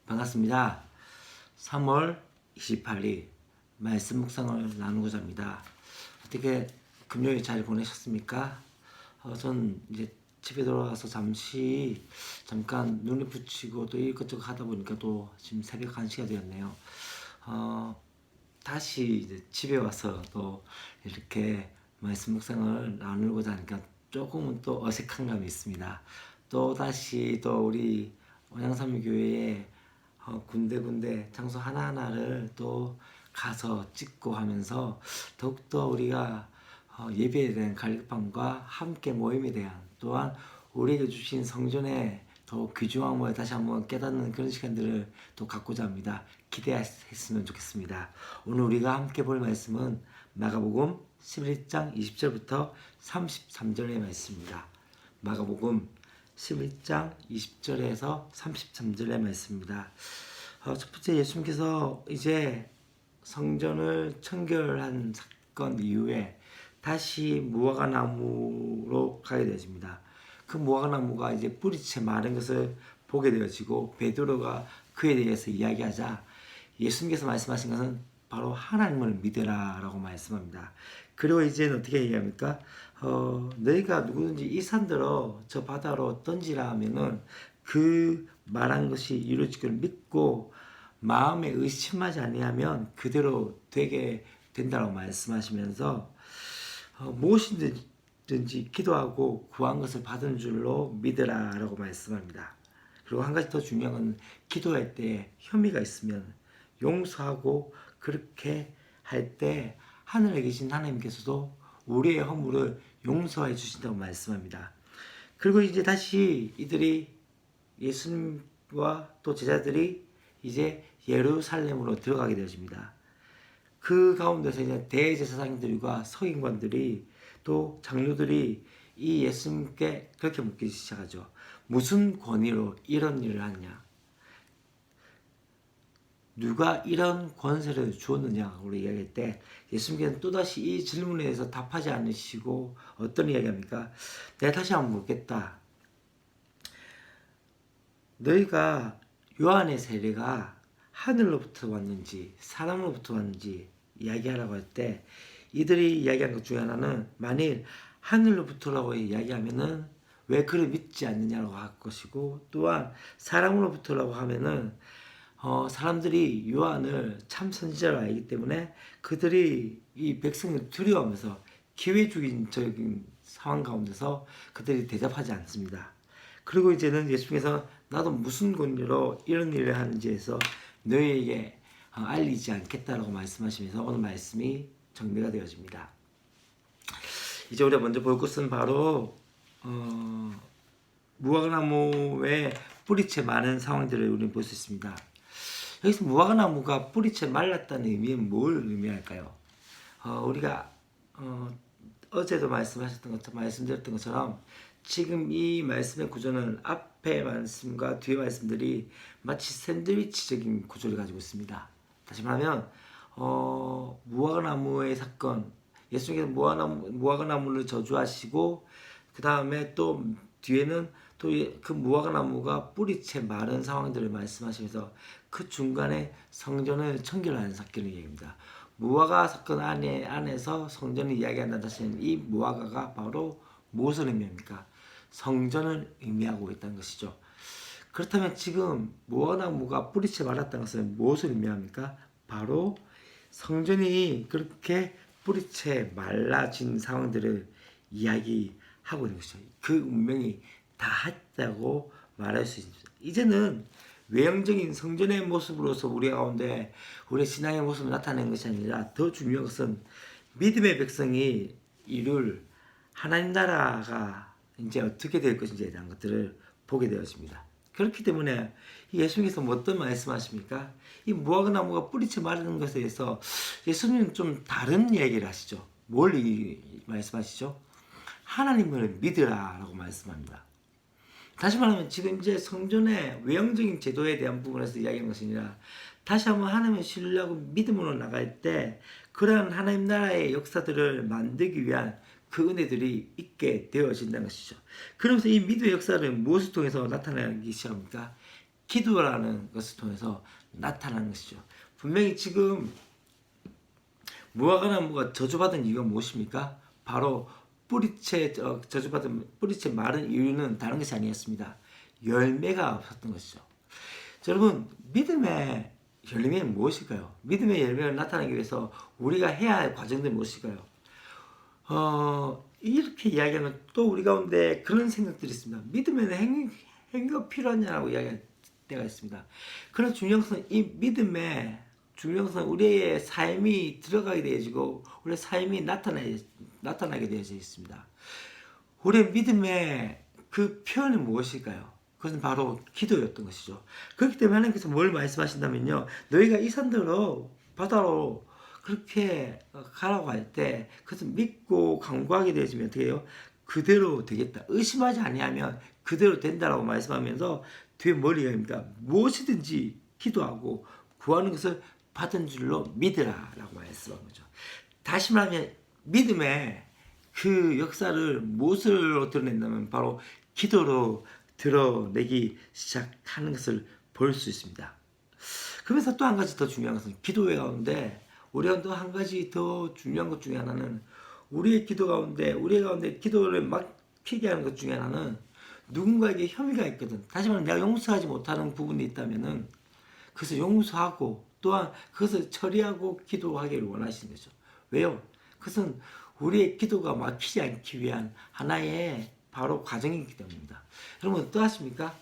반갑습니다. 3월 28일 말씀 묵상을 나누고자 합니다. 어떻게 금요일 잘 보내셨습니까? 전 이제 집에 돌아와서 잠깐 눈을 붙이고 또 이것저것 하다 보니까 또 지금 새벽 1시가 되었네요. 다시 이제 집에 와서 또 이렇게 말씀 묵상을 나누고자 하니까 조금은 또 어색한 감이 있습니다. 또 다시 또 우리 원양삼위교회에 군데군데 장소 하나하나를 또 가서 찍고 하면서 더욱더 우리가 예배에 대한 갈급함과 함께 모임에 대한 또한 우리에게 주신 성전의 더 귀중함을 다시 한번 깨닫는 그런 시간들을 또 갖고자 합니다. 기대했으면 좋겠습니다. 오늘 우리가 함께 볼 말씀은 마가복음 11장 20절부터 33절의 말씀입니다. 마가복음 11장 20절에서 33절의 말씀입니다. 첫 번째, 예수님께서 이제 성전을 청결한 사건 이후에 다시 무화과나무로 가게 되어집니다. 그 무화과나무가 이제 뿌리채 마른 것을 보게 되어지고 베드로가 그에 대해서 이야기하자 예수님께서 말씀하신 것은 바로 하나님을 믿으라 라고 말씀합니다. 그리고 이제는 어떻게 얘기합니까? 너희가 누구든지 이 산들어 저 바다로 던지라 하면은 그 말한 것이 이루어지기를 믿고 마음에 의심하지 아니하면 그대로 되게 된다고 말씀하시면서 무엇이든지 기도하고 구한 것을 받은 줄로 믿으라 라고 말씀합니다. 그리고 한 가지 더 중요한 건 기도할 때 혐의가 있으면 용서하고 그렇게 할 때 하늘에 계신 하나님께서도 우리의 허물을 용서해 주신다고 말씀합니다. 그리고 이제 다시 이들이 예수님과 또 제자들이 이제 예루살렘으로 들어가게 되어집니다. 그 가운데서 이제 대제사장들과 서기관들이 또 장로들이 이 예수님께 그렇게 묻기 시작하죠. 무슨 권위로 이런 일을 하냐? 누가 이런 권세를 주었느냐고 이야기할 때 예수님께서는 또다시 이 질문에 대해서 답하지 않으시고 어떤 이야기합니까? 내가 다시 한번 묻겠다. 너희가 요한의 세례가 하늘로부터 왔는지 사람으로부터 왔는지 이야기하라고 할 때 이들이 이야기한 것 중에 하나는 만일 하늘로부터라고 이야기하면은 왜 그를 믿지 않느냐라고 할 것이고 또한 사람으로부터라고 하면은 사람들이 요한을 참 선지자로 알기 때문에 그들이 이 백성을 두려워하면서 기회주의적인 상황 가운데서 그들이 대답하지 않습니다. 그리고 이제는 예수님께서 나도 무슨 권리로 이런 일을 하는지 해서 너희에게 알리지 않겠다라고 말씀하시면서 오늘 말씀이 정리가 되어집니다. 이제 우리가 먼저 볼 것은 바로 무화과나무의 뿌리채 많은 상황들을 우리는 볼 수 있습니다. 여기서 무화과나무가 뿌리채 말랐다는 의미는 뭘 의미할까요? 우리가 어제도 말씀드렸던 것처럼 지금 이 말씀의 구조는 앞의 말씀과 뒤의 말씀들이 마치 샌드위치적인 구조를 가지고 있습니다. 다시 말하면 무화과나무의 사건, 예수님께서 무화과나무를 저주하시고 그 다음에 또 뒤에는 또 그 무화과나무가 뿌리채 마른 상황들을 말씀하시면서 그 중간에 성전을 청결하는 사건을 얘기합니다. 무화과 사건 안에서 성전을 이야기한다는 자체는 이 무화과가 바로 무엇을 의미합니까? 성전을 의미하고 있다는 것이죠. 그렇다면 지금 무화과나무가 뿌리채 말았다는 것은 무엇을 의미합니까? 바로 성전이 그렇게 뿌리채 말라진 상황들을 이야기하고 있는 것이죠. 그 운명이 다 했다고 말할 수 있습니다. 이제는 외형적인 성전의 모습으로서 우리 가운데 우리 신앙의 모습을 나타내는 것이 아니라 더 중요한 것은 믿음의 백성이 이룰 하나님 나라가 이제 어떻게 될 것인지에 대한 것들을 보게 되었습니다. 그렇기 때문에 예수님께서 어떤 말씀하십니까? 이 무화과나무가 뿌리채 마르는 것에 대해서 예수님은 좀 다른 얘기를 하시죠. 뭘 말씀하시죠? 하나님을 믿으라라고 말씀합니다. 다시 말하면 지금 이제 성전의 외형적인 제도에 대한 부분에서 이야기하는 것이 아니라 다시 한번 하나님을 신뢰하고 믿음으로 나갈 때 그러한 하나님 나라의 역사들을 만들기 위한 그 은혜들이 있게 되어진다는 것이죠. 그러면서 이 믿음의 역사를 무엇을 통해서 나타나기 시작합니까? 기도라는 것을 통해서 나타나는 것이죠. 분명히 지금 무화과나무가 저주받은 이유가 무엇입니까? 바로 뿌리채 저주받은 뿌리채 마른 이유는 다른 것이 아니었습니다. 열매가 없었던 것이죠. 자, 여러분, 믿음의 열매는 무엇일까요? 믿음의 열매를 나타내기 위해서 우리가 해야 할 과정들은 무엇일까요? 이렇게 이야기하면 또 우리 가운데 그런 생각들이 있습니다. 믿음에는 행위가 필요하냐고 이야기할 때가 있습니다. 그런 중요성은 이 믿음의 중요성은 우리의 삶이 들어가게 되어지고 우리의 삶이 나타나게 되어져 있습니다. 우리의 믿음의 그 표현이 무엇일까요? 그것은 바로 기도였던 것이죠. 그렇기 때문에 하나님께서 뭘 말씀하신다면요, 너희가 이 산대로 바다로 그렇게 가라고 할 때 그것을 믿고 간구하게 되어지면 어떻게 해요? 그대로 되겠다. 의심하지 아니하면 그대로 된다라고 말씀하면서 뒤에 뭘 얘기합니까? 무엇이든지 기도하고 구하는 것을 받은 줄로 믿으라라고 말씀한 거죠. 다시 말하면 믿음의 그 역사를 무엇으로 드러낸다면 바로 기도로 드러내기 시작하는 것을 볼 수 있습니다. 그러면서 또 한 가지 더 중요한 것은 기도회 가운데 우리가 또 한 가지 더 중요한 것 중에 하나는 우리의 기도 가운데 우리 가운데 기도를 막히게 하는 것 중에 하나는 누군가에게 혐의가 있거든. 다시 말하면 내가 용서하지 못하는 부분이 있다면은 그것을 용서하고 또한 그것을 처리하고 기도하기를 원하시는 거죠. 왜요? 그것은 우리의 기도가 막히지 않기 위한 하나의 바로 과정이기 때문입니다. 여러분 어떠하십니까?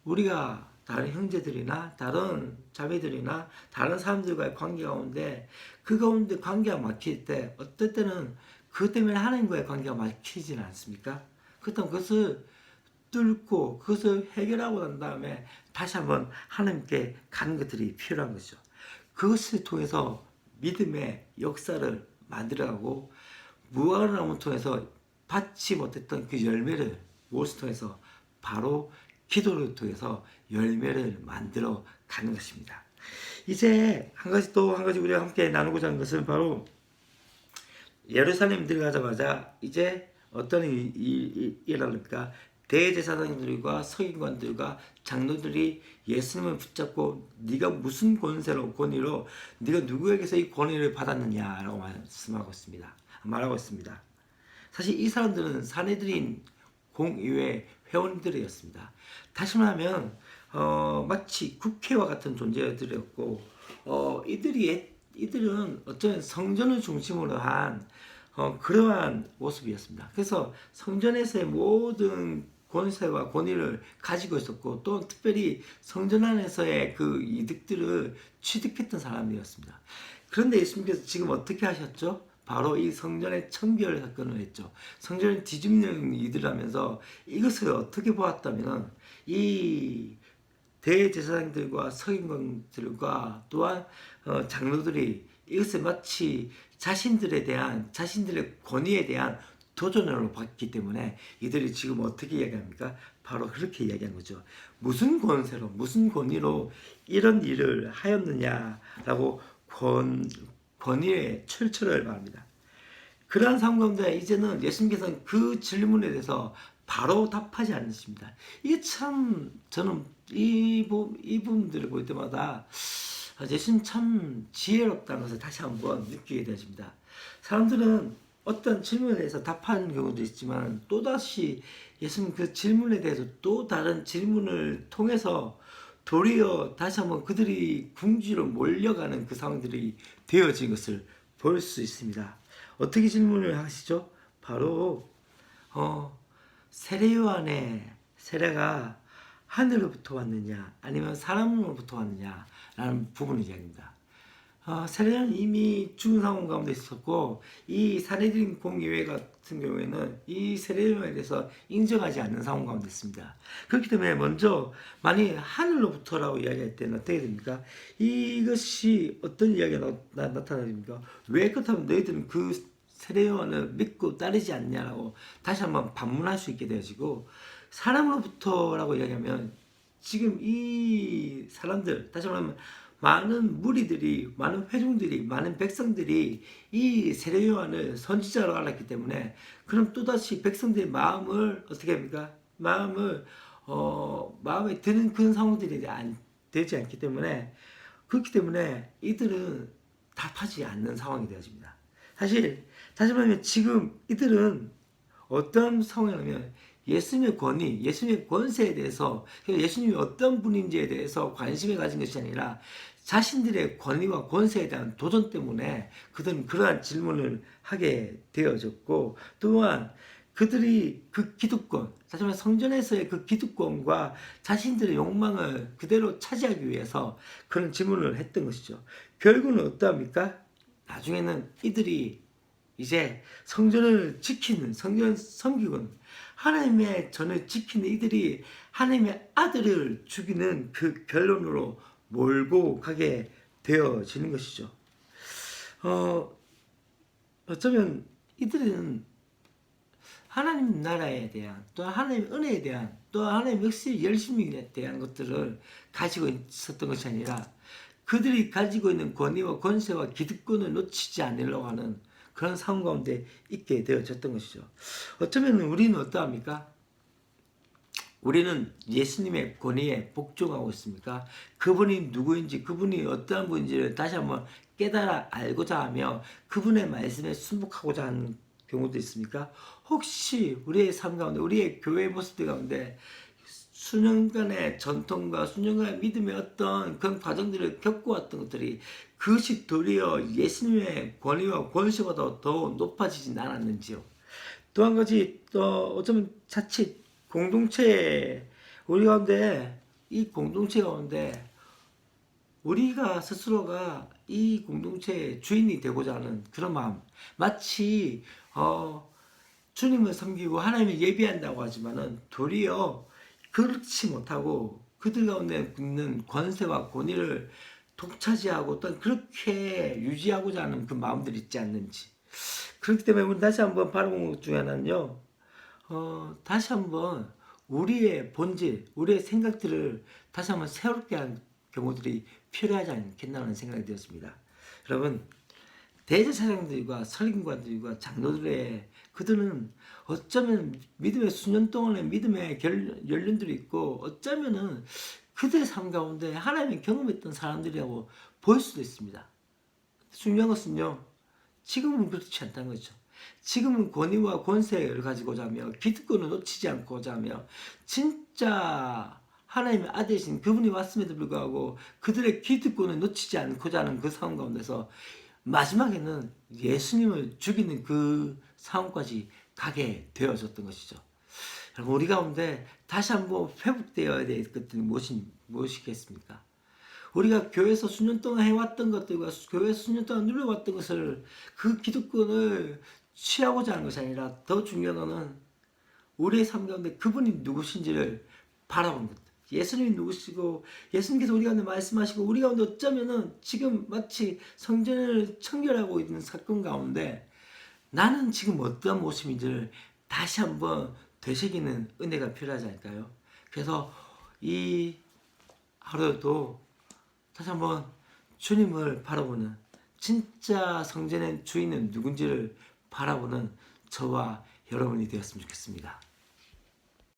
우리가 다른 형제들이나 다른 자매들이나 다른 사람들과의 관계 가운데 그 가운데 관계가 막힐 때 어떨 때는 그것 때문에 하나님과의 관계가 막히지는 않습니까? 그렇다면 그것을 뚫고 그것을 해결하고 난 다음에 다시 한번 하나님께 가는 것들이 필요한 거죠. 그것을 통해서 믿음의 역사를 만들어가고 무화과나무를 통해서 받지 못했던 그 열매를 무엇을 통해서 바로 기도를 통해서 열매를 만들어 가는 것입니다. 이제 한 가지 우리가 함께 나누고자 하는 것은 바로 예루살렘 들어가자마자 이제 어떤 일이 일어납니까? 대제사장들과 서기관들과 장로들이 예수님을 붙잡고 네가 무슨 권위로 네가 누구에게서 이 권위를 받았느냐라고 말하고 있습니다. 사실 이 사람들은 사내들인 공의회 회원들이었습니다. 다시 말하면 마치 국회와 같은 존재들이었고 이들은 어쩌면 성전을 중심으로 한 그러한 모습이었습니다. 그래서 성전에서의 모든 권세와 권위를 가지고 있었고 또 특별히 성전 안에서의 그 이득들을 취득했던 사람이었습니다. 그런데 예수님께서 지금 어떻게 하셨죠? 바로 이 성전의 청결 사건을 했죠. 성전을 뒤집는 일이라면서 이것을 어떻게 보았다면 이 대제사장들과 서기관들과 또한 장로들이 이것을 마치 자신들의 권위에 대한 도전으로 봤기 때문에 이들이 지금 어떻게 이야기합니까? 바로 그렇게 이야기한 거죠. 무슨 권세로, 무슨 권위로 이런 일을 하였느냐라고 권위의 출처를 말합니다. 그러한 상황 가운데 이제는 예수님께서는 그 질문에 대해서 바로 답하지 않으십니다. 이게 참 저는 이 부분들을 볼 때마다 예수님 참 지혜롭다는 것을 다시 한번 느끼게 되어집니다. 사람들은 어떤 질문에 대해서 답하는 경우도 있지만 또다시 예수님 그 질문에 대해서 또 다른 질문을 통해서 도리어 다시 한번 그들이 궁지로 몰려가는 그 상황들이 되어진 것을 볼 수 있습니다. 어떻게 질문을 하시죠? 바로 세례 요한의 세례가 하늘로부터 왔느냐 아니면 사람으로부터 왔느냐 라는 부분을 이야기합니다. 세례는 이미 죽은 상황 가운데 있었고 이 사내들인 공의회 같은 경우에는 이 세례에 대해서 인정하지 않는 상황 가운데 있습니다. 그렇기 때문에 먼저 만약 하늘로부터라고 이야기할 때는 어떻게 됩니까? 이것이 어떤 이야기가 나타납니까? 왜 그렇다면 너희들은 그 세례요한을 믿고 따르지 않냐라고 다시 한번 반문할 수 있게 되어지고 사람으로부터라고 이야기하면 지금 이 사람들 다시 말하면 많은 무리들이 많은 회중들이 많은 백성들이 이 세례 요한을 선지자로 알았기 때문에 그럼 또다시 백성들의 마음을 어떻게 합니까? 마음을 마음에 드는 그런 상황들이 되지 않기 때문에, 그렇기 때문에 이들은 답하지 않는 상황이 되어집니다. 사실 다시 말하면 지금 이들은 어떤 상황이냐면 예수님의 권위, 예수님의 권세에 대해서, 예수님이 어떤 분인지에 대해서 관심을 가진 것이 아니라 자신들의 권위와 권세에 대한 도전 때문에 그들은 그러한 질문을 하게 되어졌고, 또한 그들이 그 기득권, 다시 말해 성전에서의 그 기득권과 자신들의 욕망을 그대로 차지하기 위해서 그런 질문을 했던 것이죠. 결국은 어떠합니까? 나중에는 이들이 이제 성전을 지키는, 성전 섬기군, 하나님의 전을 지키는 이들이 하나님의 아들을 죽이는 그 결론으로 몰고 가게 되어지는 것이죠. 어쩌면 이들은 하나님 나라에 대한, 또 하나님 은혜에 대한, 또 하나님 역시 열심에 대한 것들을 가지고 있었던 것이 아니라 그들이 가지고 있는 권위와 권세와 기득권을 놓치지 않으려고 하는 그런 상황 가운데 있게 되어졌던 것이죠. 어쩌면 우리는 어떠합니까? 우리는 예수님의 권위에 복종하고 있습니까? 그분이 누구인지, 그분이 어떠한 분인지를 다시 한번 깨달아 알고자 하며 그분의 말씀에 순복하고자 하는 경우도 있습니까? 혹시 우리의 삶 가운데, 우리의 교회 모습들 가운데 수년간의 전통과 수년간의 믿음의 어떤 그런 과정들을 겪어왔던 것들이, 그것이 도리어 예수님의 권위와 권세보다 더 높아지진 않았는지요. 또 한 가지, 또 어쩌면 자칫 공동체, 우리 가운데, 이 공동체 가운데 우리가 스스로가 이 공동체의 주인이 되고자 하는 그런 마음, 마치 주님을 섬기고 하나님을 예비한다고 하지만은 도리어 그렇지 못하고 그들 가운데 있는 권세와 권위를 독차지하고 또 그렇게 유지하고자 하는 그 마음들이 있지 않는지. 그렇기 때문에 우리 다시 한번 바라본 것 중에 하나는요, 다시 한번 우리의 본질, 우리의 생각들을 다시 한번 새롭게 한 경우들이 필요하지 않겠나라는 생각이 되었습니다. 여러분, 대제사장들과 설교관들과 장로들의 그들은 어쩌면 믿음의 수년 동안의 믿음의 연륜들이 있고, 어쩌면은 그들의 삶 가운데 하나님의 경험했던 사람들이라고 볼 수도 있습니다. 중요한 것은요, 지금은 그렇지 않다는 거죠. 지금은 권위와 권세를 가지고자 하며 기득권을 놓치지 않고자 하며 진짜 하나님의 아들이신 그분이 왔음에도 불구하고 그들의 기득권을 놓치지 않고자 하는 그 상황 가운데서 마지막에는 예수님을 죽이는 그 상황까지 가게 되어졌던 것이죠. 여러분, 우리 가운데 다시 한번 회복되어야 될 것들이 무엇이겠습니까? 우리가 교회에서 수년 동안 해왔던 것들과 교회에서 수년 동안 누려왔던 것을, 그 기득권을 취하고자 하는 것이 아니라 더 중요한 것은 우리의 삶 가운데 그분이 누구신지를 바라보는 것. 예수님이 누구시고 예수님께서 우리 가운데 말씀하시고 우리 가운데 어쩌면은 지금 마치 성전을 청결하고 있는 사건 가운데 나는 지금 어떠한 모습인지를 다시 한번 되새기는 은혜가 필요하지 않을까요? 그래서 이 하루도 다시 한번 주님을 바라보는, 진짜 성전의 주인은 누군지를 바라보는 저와 여러분이 되었으면 좋겠습니다.